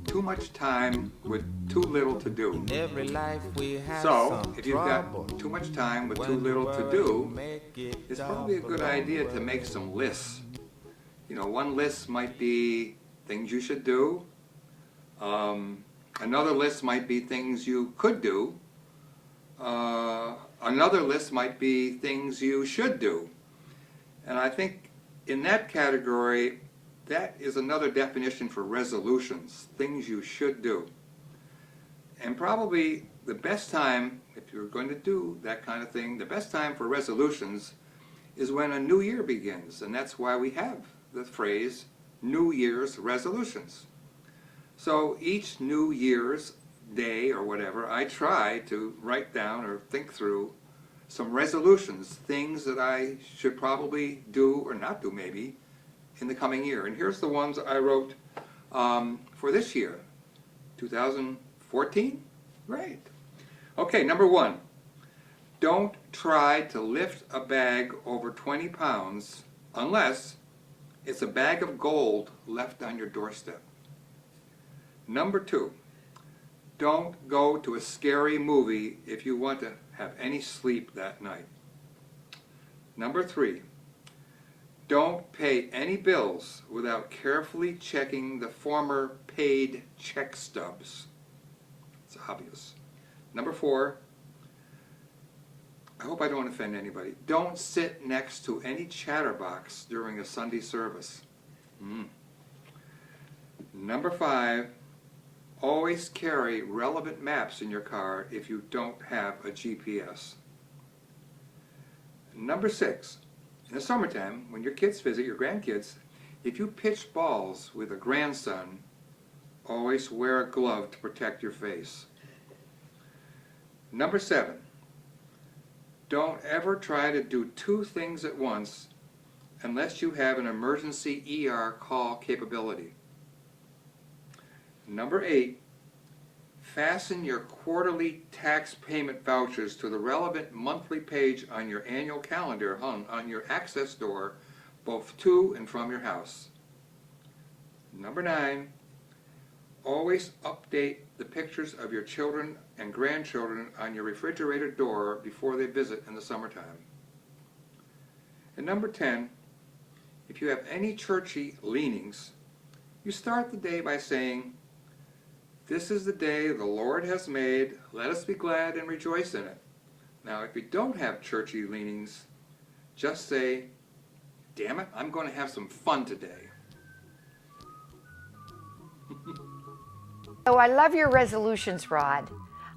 too much time with too little to do. In every life we have So, some if you've trouble. got too much time with too When little you to worry, do, make it it's probably a good double, idea don't to worry. make some lists. You know, one list might be things you should do. Another list might be things you could do. Another list might be things you should do. And I think in that category, that is another definition for resolutions, things you should do. And probably the best time, if you're going to do that kind of thing, the best time for resolutions is when a new year begins. And that's why we have the phrase New Year's resolutions. So each New Year's day or whatever, I try to write down or think through some resolutions, things that I should probably do or not do maybe in the coming year. And here's the ones I wrote for this year, 2014. Great. Okay, number 1, don't try to lift a bag over 20 pounds unless it's a bag of gold left on your doorstep. Number 2, don't go to a scary movie if you want to have any sleep that night. Number 3, don't pay any bills without carefully checking the former paid check stubs. It's obvious. Number 4, I hope I don't offend anybody. Don't sit next to any chatterbox during a Sunday service. Number 5, always carry relevant maps in your car if you don't have a GPS. Number 6, in the summertime, when your kids visit, your grandkids, if you pitch balls with a grandson, always wear a glove to protect your face. Number 7, don't ever try to do 2 things at once unless you have an emergency ER call capability. Number 8, fasten your quarterly tax payment vouchers to the relevant monthly page on your annual calendar hung on your access door, both to and from your house. Number 9, always update the pictures of your children and grandchildren on your refrigerator door before they visit in the summertime. And number 10, if you have any churchy leanings, you start the day by saying, "This is the day the Lord has made. Let us be glad and rejoice in it." Now, if you don't have churchy leanings, just say, "Damn it, I'm going to have some fun today." Oh, I love your resolutions, Rod.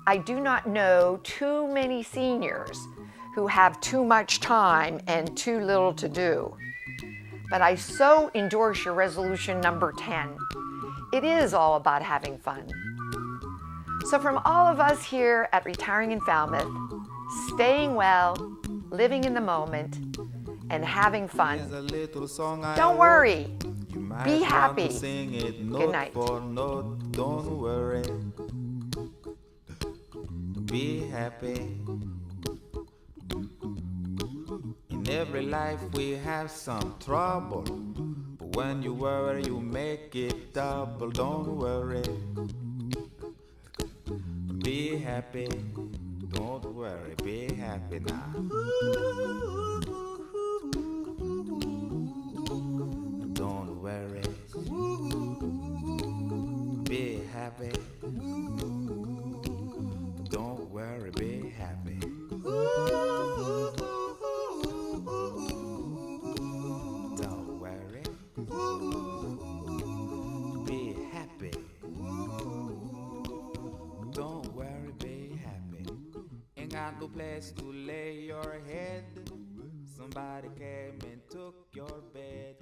I do not know too many seniors who have too much time and too little to do. But I so endorse your resolution number 10. It is all about having fun. So from all of us here at Retiring in Falmouth, staying well, living in the moment, and having fun. Here's a little song I Don't wrote. worry. You might Be want to happy. sing it note Good night. for note, don't worry. Be happy. In every life we have some trouble, but when you worry you make it double, don't worry. Be happy, don't worry, be happy now. Don't worry, be happy. Don't worry, be happy. Don't worry, be happy. Don't worry, be happy. Ain't got no place to lay your head. Somebody came and took your bed.